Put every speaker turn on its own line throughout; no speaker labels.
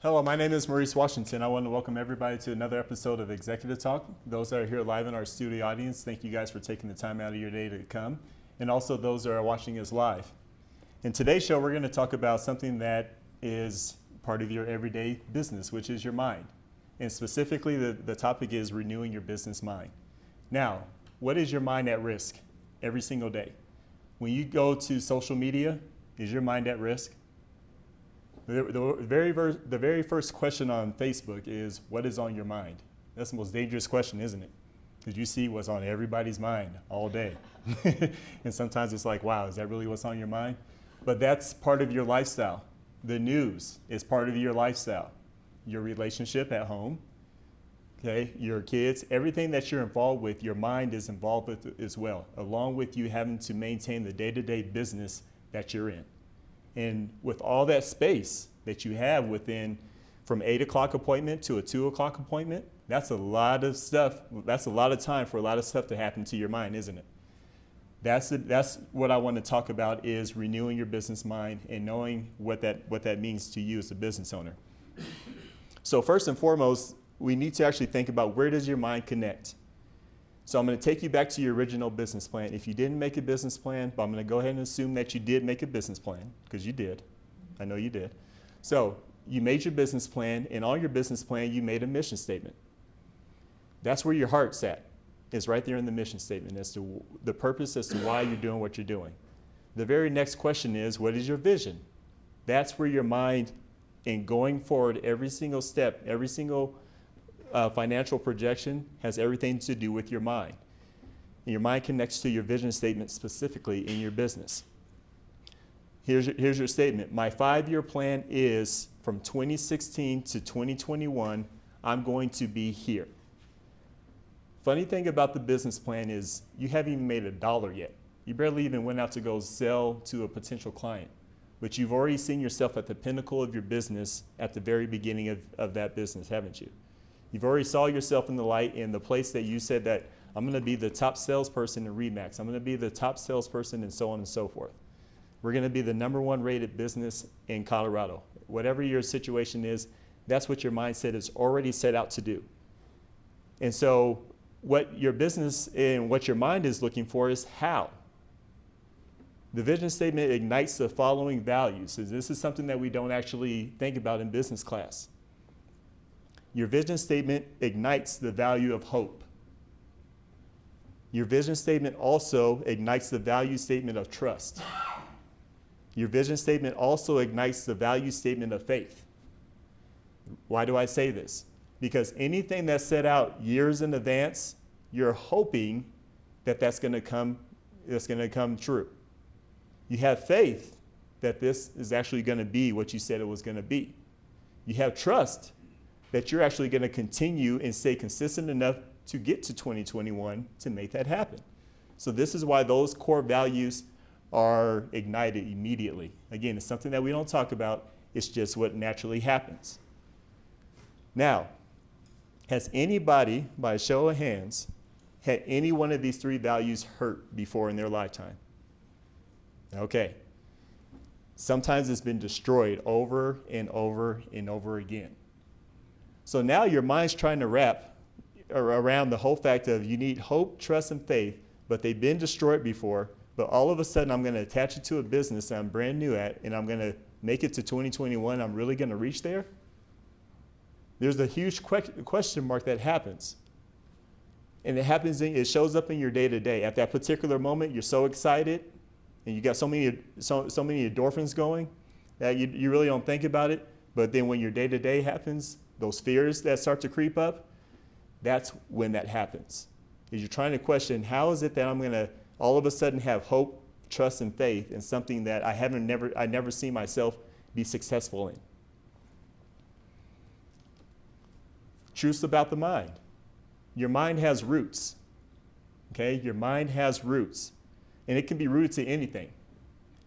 Hello, my name is Maurice Washington. I want to welcome everybody to another episode of Executive Talk. Those that are here live in our studio audience, thank you guys for taking the time out of your day to come. And also those that are watching us live. In today's show, we're going to talk about something that is part of your everyday business, which is your mind. And specifically, the topic is renewing your business mind. Now, what is your mind at risk every single day? When you go to social media, is your mind at risk? The very first question on Facebook is, what is on your mind? That's the most dangerous question, isn't it? Because you see what's on everybody's mind all day. And sometimes it's like, wow, is that really what's on your mind? But that's part of your lifestyle. The news is part of your lifestyle. Your relationship at home, okay, your kids, everything that you're involved with, your mind is involved with as well, along with you having to maintain the day-to-day business that you're in. And with all that space that you have within from 8 o'clock appointment to a 2 o'clock appointment, that's a lot of stuff. That's a lot of time for a lot of stuff to happen to your mind, isn't it? That's what I want to talk about, is renewing your business mind and knowing what that means to you as a business owner. So first and foremost, we need to actually think about, where does your mind connect? So I'm going to take you back to your original business plan. If you didn't make a business plan, but I'm going to go ahead and assume that you did make a business plan, because you did. I know you did. So you made your business plan, and on your business plan, you made a mission statement. That's where your heart's at. It's right there in the mission statement as to the purpose, as to why you're doing what you're doing. The very next question is, what is your vision? That's where your mind, in going forward, every single step, every single financial projection has everything to do with your mind. And your mind connects to your vision statement specifically in your business. Here's your statement. My 5-year plan is from 2016 to 2021, I'm going to be here. Funny thing about the business plan is you haven't even made $1 yet. You barely even went out to go sell to a potential client. But you've already seen yourself at the pinnacle of your business at the very beginning of that business, haven't you? You've already saw yourself in the light, in the place that you said that I'm going to be the top salesperson in RE/MAX. I'm going to be the top salesperson, and so on and so forth. We're going to be the #1 rated business in Colorado. Whatever your situation is, that's what your mindset is already set out to do. And so what your business and what your mind is looking for is how. The vision statement ignites the following values. So this is something that we don't actually think about in business class. Your vision statement ignites the value of hope. Your vision statement also ignites the value statement of trust. Your vision statement also ignites the value statement of faith. Why do I say this? Because anything that's set out years in advance, you're hoping that that's going to come true. You have faith that this is actually going to be what you said it was going to be. You have trust that you're actually going to continue and stay consistent enough to get to 2021 to make that happen. So this is why those core values are ignited immediately. Again, it's something that we don't talk about. It's just what naturally happens. Now, has anybody, by a show of hands, had any one of these 3 values hurt before in their lifetime? Okay. Sometimes it's been destroyed over and over and over again. So now your mind's trying to wrap around the whole fact of you need hope, trust, and faith, but they've been destroyed before. But all of a sudden, I'm going to attach it to a business that I'm brand new at, and I'm going to make it to 2021. I'm really going to reach there? There's a huge question mark that happens. And it shows up in your day-to-day. At that particular moment, you're so excited, and you got so many endorphins going that you really don't think about it. But then when your day-to-day happens, those fears that start to creep up, that's when that happens. Is you're trying to question, how is it that I'm going to all of a sudden have hope, trust, and faith in something that I never seen myself be successful in? Truths about the mind. Your mind has roots. Okay? Your mind has roots. And it can be rooted to anything.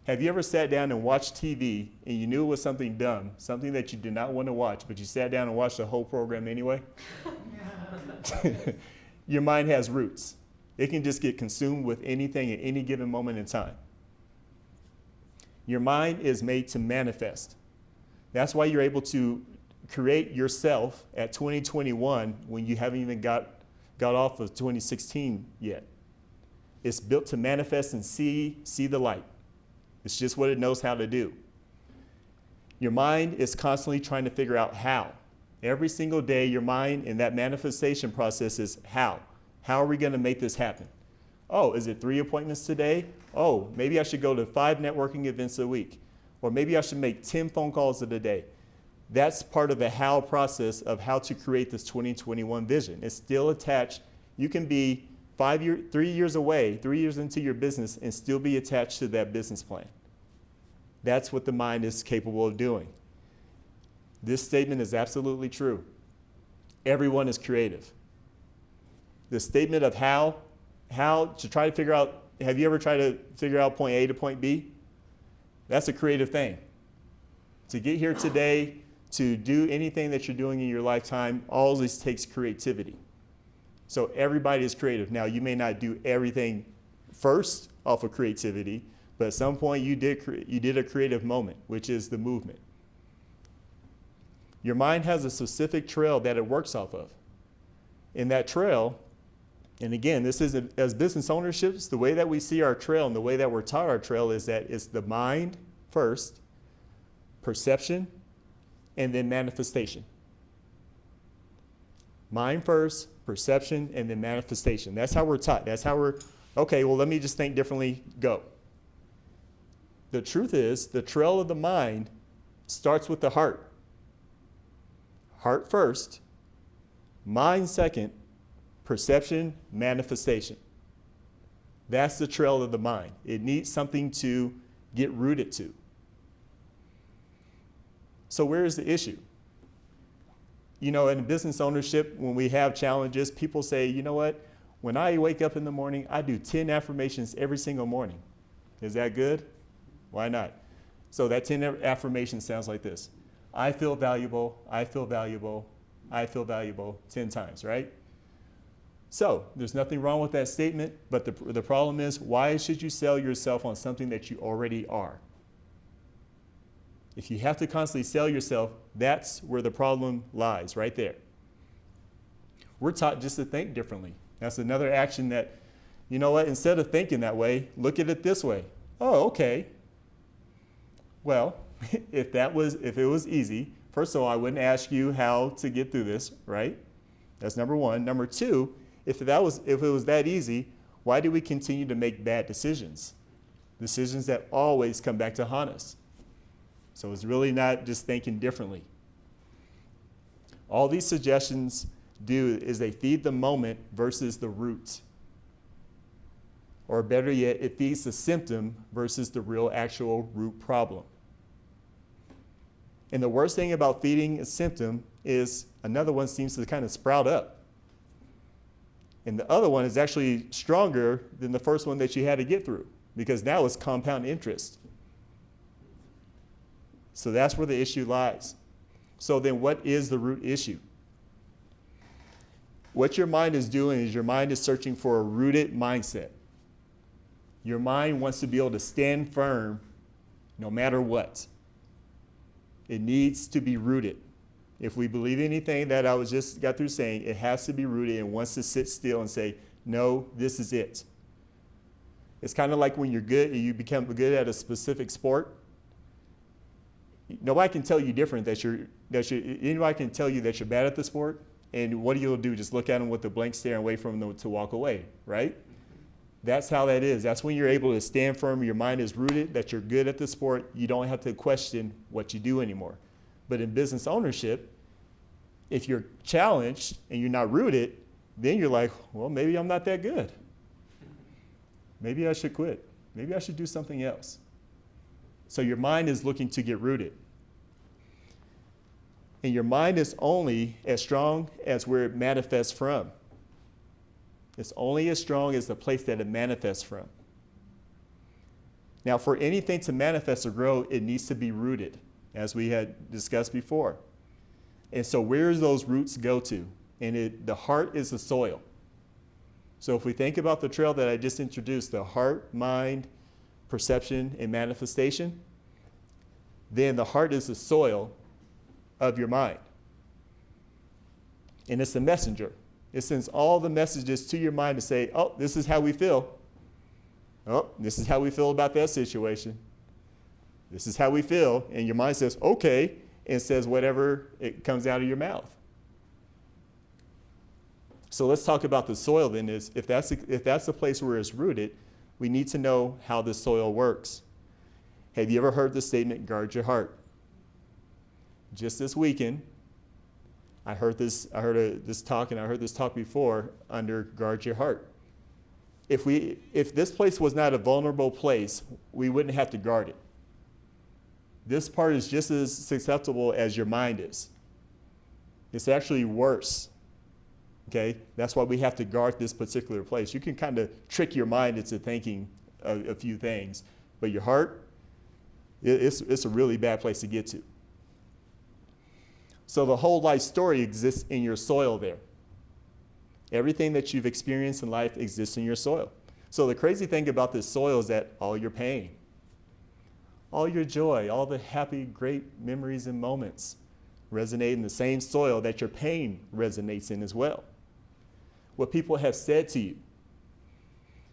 Have you ever sat down and watched TV and you knew it was something dumb, something that you did not want to watch, but you sat down and watched the whole program anyway? Your mind has roots. It can just get consumed with anything at any given moment in time. Your mind is made to manifest. That's why you're able to create yourself at 2021 when you haven't even got off of 2016 yet. It's built to manifest and see the light. It's just what it knows how to do. Your mind is constantly trying to figure out how. Every single day, your mind in that manifestation process is how. How are we going to make this happen? Oh, is it 3 appointments today? Oh, maybe I should go to 5 networking events a week. Or maybe I should make 10 phone calls a day. That's part of the how process of how to create this 2021 vision. It's still attached. You can be 3 years away, 3 years into your business, and still be attached to that business plan. That's what the mind is capable of doing. This statement is absolutely true. Everyone is creative. The statement of how to try to figure out, have you ever tried to figure out point A to point B? That's a creative thing. To get here today, to do anything that you're doing in your lifetime, all of this takes creativity. So everybody is creative. Now, you may not do everything first off of creativity, but at some point you did a creative moment, which is the movement. Your mind has a specific trail that it works off of. In that trail, and again, this is as business ownerships, the way that we see our trail and the way that we're taught our trail is that it's the mind first, perception, and then manifestation. Mind first, perception, and then manifestation. That's how we're taught. That's how okay, well, let me just think differently, go. The truth is, the trail of the mind starts with the heart. Heart first, mind second, perception, manifestation. That's the trail of the mind. It needs something to get rooted to. So where is the issue? You know, in business ownership, when we have challenges, people say, you know what? When I wake up in the morning, I do 10 affirmations every single morning. Is that good? Why not? So that 10 affirmations sounds like this. I feel valuable, I feel valuable, I feel valuable 10 times, right? So there's nothing wrong with that statement, but the problem is, why should you sell yourself on something that you already are? If you have to constantly sell yourself, that's where the problem lies, right there. We're taught just to think differently. That's another action that, you know what, instead of thinking that way, look at it this way. Oh, okay. Well, if it was easy, first of all, I wouldn't ask you how to get through this, right? That's number one. Number two, if it was that easy, why do we continue to make bad decisions? Decisions that always come back to haunt us. So it's really not just thinking differently. All these suggestions do is they feed the moment versus the root. Or better yet, it feeds the symptom versus the real actual root problem. And the worst thing about feeding a symptom is another one seems to kind of sprout up. And the other one is actually stronger than the first one that you had to get through, because now it's compound interest. So that's where the issue lies. So then what is the root issue? What your mind is doing is your mind is searching for a rooted mindset. Your mind wants to be able to stand firm no matter what. It needs to be rooted. If we believe anything that I just got through saying, it has to be rooted and wants to sit still and say, no, this is it. It's kind of like when you're good and you become good at a specific sport. Nobody can tell you different anybody can tell you that you're bad at the sport, and what you'll do, just look at them with a blank stare and wait for them to walk away, right? That's how that is. That's when you're able to stand firm, your mind is rooted, that you're good at the sport, you don't have to question what you do anymore. But in business ownership, if you're challenged and you're not rooted, then you're like, well, maybe I'm not that good. Maybe I should quit. Maybe I should do something else. So your mind is looking to get rooted. And your mind is only as strong as where it manifests from. It's only as strong as the place that it manifests from. Now, for anything to manifest or grow, it needs to be rooted, as we had discussed before. And so where do those roots go to? And the heart is the soil. So if we think about the trail that I just introduced, the heart, mind, perception, and manifestation, then the heart is the soil of your mind. And it's a messenger. It sends all the messages to your mind to say, oh, this is how we feel. Oh, this is how we feel about that situation. This is how we feel. And your mind says, okay, and says whatever it comes out of your mouth. So let's talk about the soil then. If that's the place where it's rooted, we need to know how the soil works. Have you ever heard the statement, guard your heart? Just this weekend, I heard this talk before under guard your heart. If this place was not a vulnerable place, we wouldn't have to guard it. This part is just as susceptible as your mind is. It's actually worse. Okay? That's why we have to guard this particular place. You can kind of trick your mind into thinking a few things, but your heart, it's a really bad place to get to. So the whole life story exists in your soil there. Everything that you've experienced in life exists in your soil. So the crazy thing about this soil is that all your pain, all your joy, all the happy, great memories and moments resonate in the same soil that your pain resonates in as well. What people have said to you.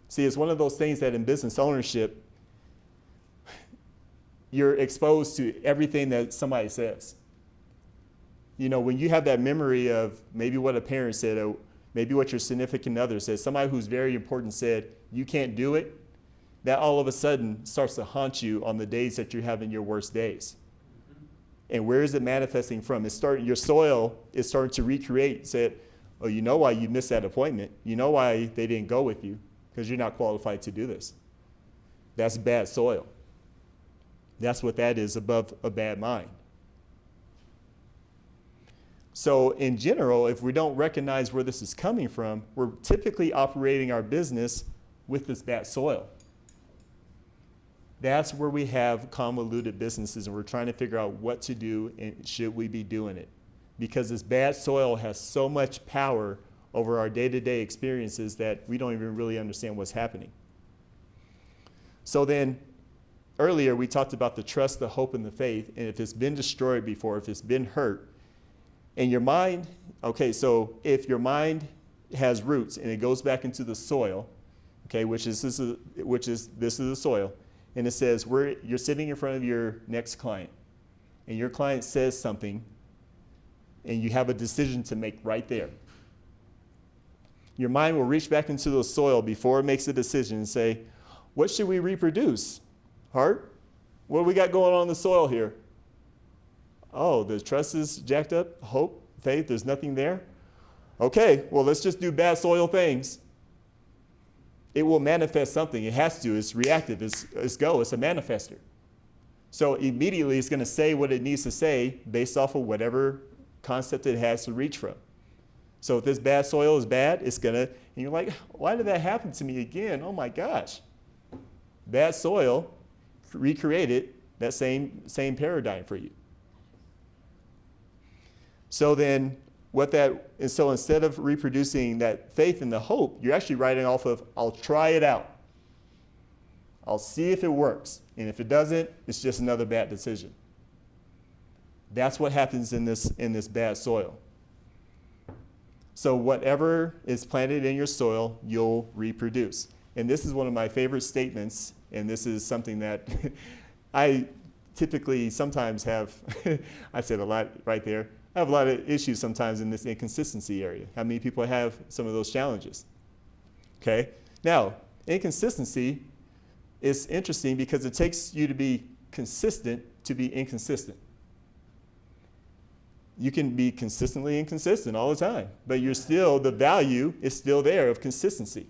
See, it's one of those things that in business ownership, you're exposed to everything that somebody says. You know, when you have that memory of maybe what a parent said, or maybe what your significant other said, somebody who's very important said, you can't do it, that all of a sudden starts to haunt you on the days that you're having your worst days. And where is it manifesting from? Your soil is starting to recreate, said, oh, you know why you missed that appointment. You know why they didn't go with you, because you're not qualified to do this. That's bad soil. That's what that is, above a bad mind. So in general, if we don't recognize where this is coming from, we're typically operating our business with this bad soil. That's where we have convoluted businesses, and we're trying to figure out what to do and should we be doing it. Because this bad soil has so much power over our day-to-day experiences that we don't even really understand what's happening. So then, earlier we talked about the trust, the hope, and the faith, and if it's been destroyed before, if it's been hurt, and your mind, okay, so if your mind has roots and it goes back into the soil, okay, this is the soil, and it says you're sitting in front of your next client, and your client says something, and you have a decision to make right there. Your mind will reach back into the soil before it makes a decision and say, what should we reproduce? Heart? What do we got going on in the soil here? Oh, the trust is jacked up, hope, faith, there's nothing there. Okay, well, let's just do bad soil things. It will manifest something. It has to. It's reactive. It's a manifester. So immediately it's going to say what it needs to say based off of whatever concept it has to reach from. So if this bad soil is bad, it's going to, and you're like, why did that happen to me again? Oh my gosh. Bad soil recreated that same paradigm for you. So then so instead of reproducing that faith and the hope, you're actually writing off of, I'll try it out. I'll see if it works. And if it doesn't, it's just another bad decision. That's what happens in this bad soil. So whatever is planted in your soil, you'll reproduce. And this is one of my favorite statements, and this is something that I typically sometimes have, I said a lot right there, I have a lot of issues sometimes in this inconsistency area. How many people have some of those challenges? Okay, now inconsistency is interesting because it takes you to be consistent to be inconsistent. You can be consistently inconsistent all the time, but the value is still there of consistency.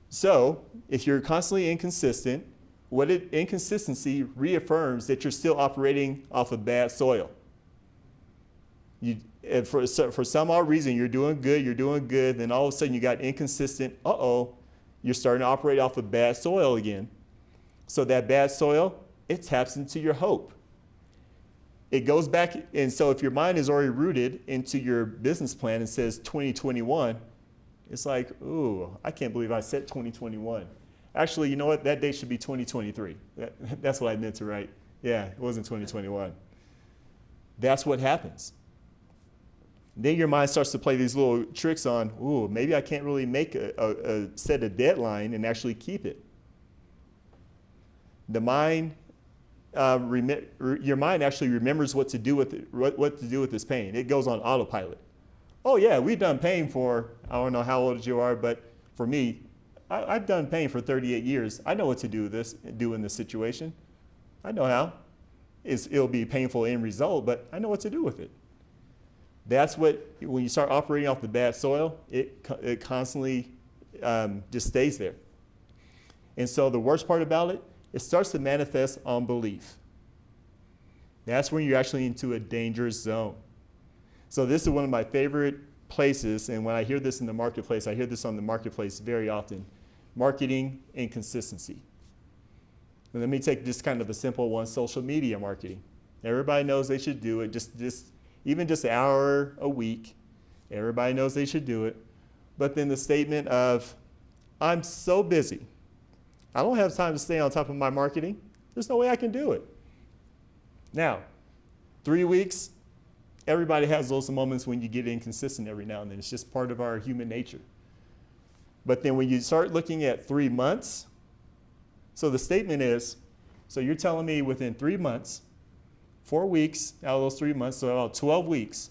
So if you're constantly inconsistent, inconsistency reaffirms that you're still operating off of bad soil. For some odd reason, you're doing good, then all of a sudden you got inconsistent, you're starting to operate off of bad soil again. So that bad soil, it taps into your hope. It goes back, and so if your mind is already rooted into your business plan and says 2021, it's like, ooh, I can't believe I said 2021. Actually, you know what? That date should be 2023. That's what I meant to write. Yeah, it wasn't 2021. That's what happens. Then your mind starts to play these little tricks on, ooh, maybe I can't really make set a deadline and actually keep it. The mind, your mind actually remembers what to do with it, what to do with this pain. It goes on autopilot. Oh yeah, we've done pain for, I don't know how old you are, but for me, I've done pain for 38 years. I know what to do in this situation. I know how. It'll be painful in result, but I know what to do with it. That's what, when you start operating off the bad soil, it constantly just stays there. And so the worst part about it, it starts to manifest on belief. That's when you're actually into a dangerous zone. So this is one of my favorite places, and when I hear this in the marketplace, I hear this on the marketplace very often, marketing and consistency. And let me take just kind of a simple one, social media marketing. Everybody knows they should do it, even just an hour a week. Everybody knows they should do it. But then the statement of, I'm so busy. I don't have time to stay on top of my marketing. There's no way I can do it. Now, 3 weeks, everybody has those moments when you get inconsistent every now and then. It's just part of our human nature. But then when you start looking at 3 months, so the statement is, so you're telling me within 3 months, 4 weeks out of those 3 months, so about 12 weeks,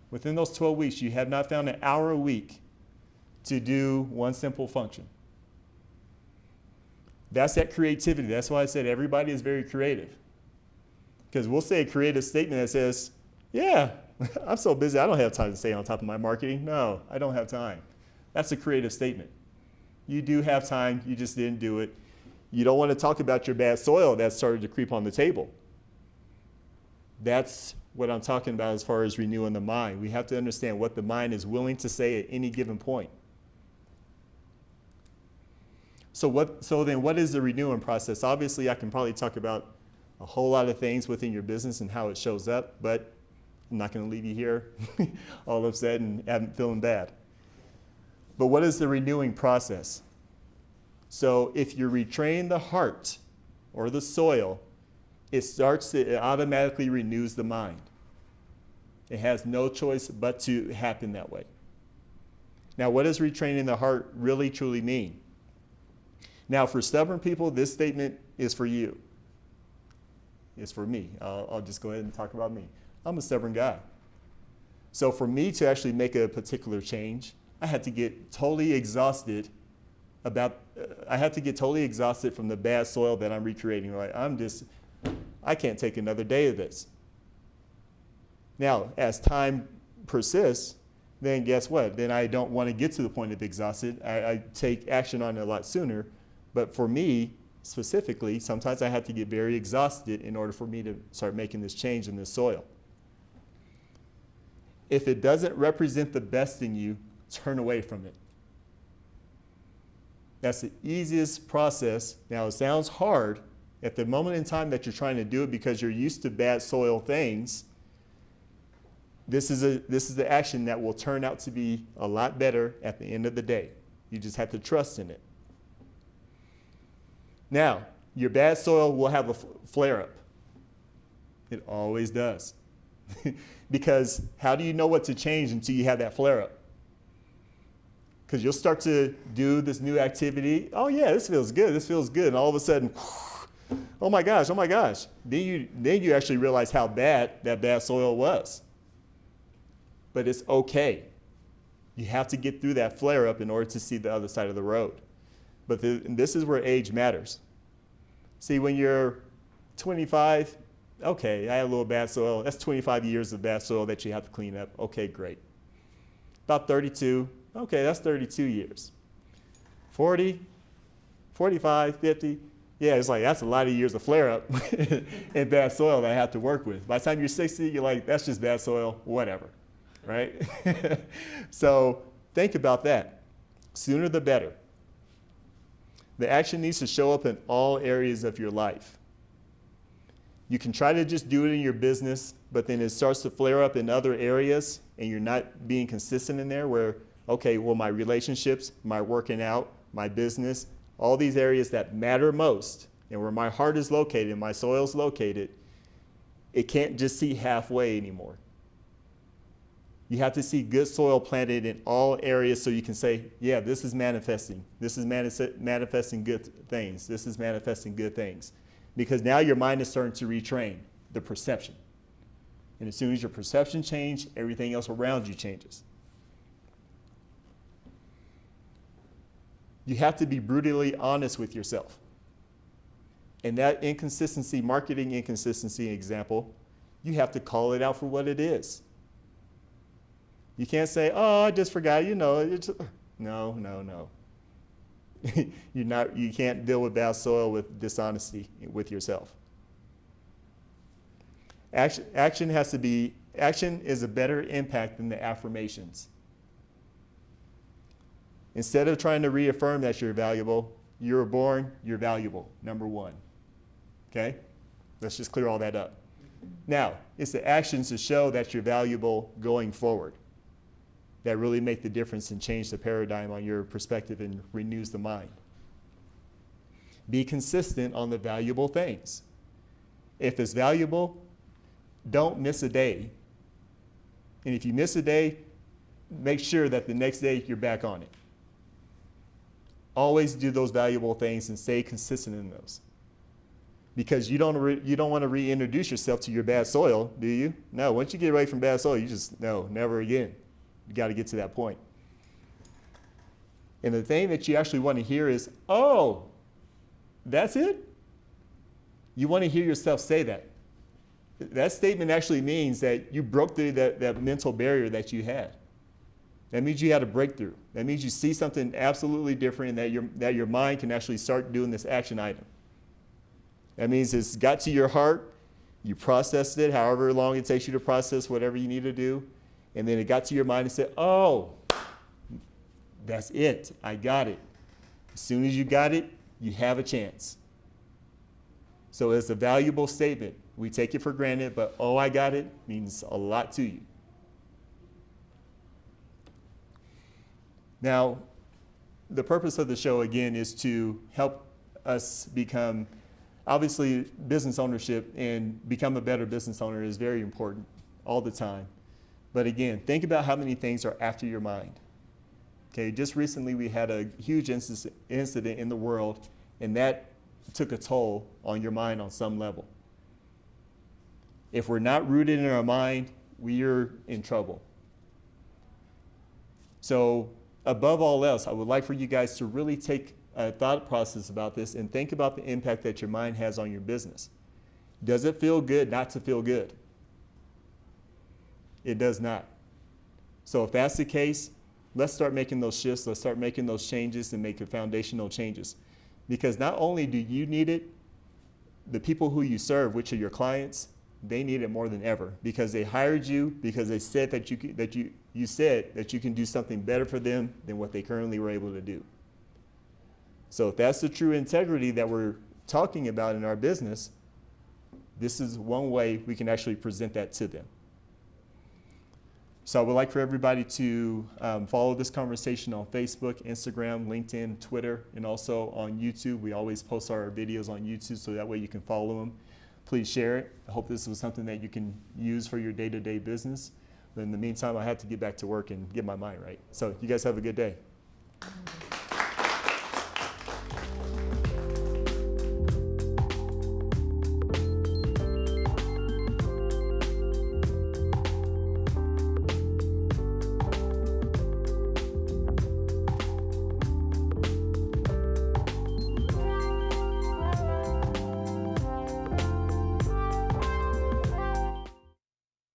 within those 12 weeks, you have not found an hour a week to do one simple function. That's that creativity. That's why I said everybody is very creative. Because we'll say a creative statement that says, yeah, I'm so busy, I don't have time to stay on top of my marketing. No, I don't have time. That's a creative statement. You do have time, you just didn't do it. You don't want to talk about your bad soil that started to creep on the table. That's what I'm talking about as far as renewing the mind. We have to understand what the mind is willing to say at any given point. So then what is the renewing process? Obviously, I can probably talk about a whole lot of things within your business and how it shows up, but I'm not going to leave you here all upset and feeling bad. But what is the renewing process? So if you retrain the heart or the soil, it automatically renews the mind. It has no choice but to happen that way. Now, what does retraining the heart really truly mean? Now, for stubborn people, this statement is for you. It's for me. I'll just go ahead and talk about me. I'm a stubborn guy. So for me to actually make a particular change, I had to get totally exhausted from the bad soil that I'm recreating. Right? I can't take another day of this. Now, as time persists, then guess what? Then I don't want to get to the point of exhausted. I take action on it a lot sooner. But for me, specifically, sometimes I had to get very exhausted in order for me to start making this change in this soil. If it doesn't represent the best in you, turn away from it. That's the easiest process. Now, it sounds hard at the moment in time that you're trying to do it because you're used to bad soil things. This is the action that will turn out to be a lot better at the end of the day. You just have to trust in it. Now, your bad soil will have a flare-up. It always does. Because how do you know what to change until you have that flare-up? Because you'll start to do this new activity. Oh yeah, this feels good. And all of a sudden, oh my gosh. Then you actually realize how bad that bad soil was. But it's okay. You have to get through that flare-up in order to see the other side of the road. But this is where age matters. See, when you're 25, okay, I had a little bad soil. That's 25 years of bad soil that you have to clean up. Okay, great. About 32, okay, that's 32 years. 40, 45, 50, yeah, it's like that's a lot of years of flare-up and bad soil that I have to work with. By the time you're 60, you're like, that's just bad soil, whatever, right? So think about that. Sooner the better. The action needs to show up in all areas of your life. You can try to just do it in your business, but then it starts to flare up in other areas and you're not being consistent in there where, okay, well, my relationships, my working out, my business, all these areas that matter most and where my heart is located and my soil is located, it can't just see halfway anymore. You have to see good soil planted in all areas so you can say, yeah, this is manifesting. This is manifesting good things. This is manifesting good things. Because now your mind is starting to retrain the perception. And as soon as your perception changes, everything else around you changes. You have to be brutally honest with yourself. And that inconsistency, marketing inconsistency example, you have to call it out for what it is. You can't say, oh, I just forgot, No. You can't deal with bad soil with dishonesty with yourself. Action is a better impact than the affirmations. Instead of trying to reaffirm that you're valuable, you were born, you're valuable, number one. Okay? Let's just clear all that up. Now, it's the actions to show that you're valuable going forward that really make the difference and change the paradigm on your perspective and renews the mind. Be consistent on the valuable things. If it's valuable, don't miss a day. And if you miss a day, make sure that the next day you're back on it. Always do those valuable things and stay consistent in those. Because you don't want to reintroduce yourself to your bad soil, do you? No, once you get away from bad soil, no, never again. You got to get to that point. And the thing that you actually want to hear is, oh, that's it? You want to hear yourself say that. That statement actually means that you broke through that mental barrier that you had. That means you had a breakthrough. That means you see something absolutely different and that your mind can actually start doing this action item. That means it's got to your heart, you processed it, however long it takes you to process whatever you need to do, and then it got to your mind and said, oh, that's it, I got it. As soon as you got it, you have a chance. So it's a valuable statement. We take it for granted, but oh, I got it means a lot to you. Now, the purpose of the show, again, is to help us become, obviously, business ownership and become a better business owner is very important all the time. But again, think about how many things are after your mind. Okay, just recently we had a huge incident in the world, and that took a toll on your mind on some level. If we're not rooted in our mind, we're in trouble. So above all else, I would like for you guys to really take a thought process about this and think about the impact that your mind has on your business. Does it feel good not to feel good? It does not. So if that's the case, let's start making those shifts. Let's start making those changes and make the foundational changes. Because not only do you need it, the people who you serve, which are your clients, they need it more than ever because they hired you because they said that you said that you can do something better for them than what they currently were able to do. So if that's the true integrity that we're talking about in our business, this is one way we can actually present that to them. So I would like for everybody to follow this conversation on Facebook, Instagram, LinkedIn, Twitter, and also on YouTube. We always post our videos on YouTube so that way you can follow them. Please share it. I hope this was something that you can use for your day-to-day business. But in the meantime, I have to get back to work and get my mind right. So you guys have a good day.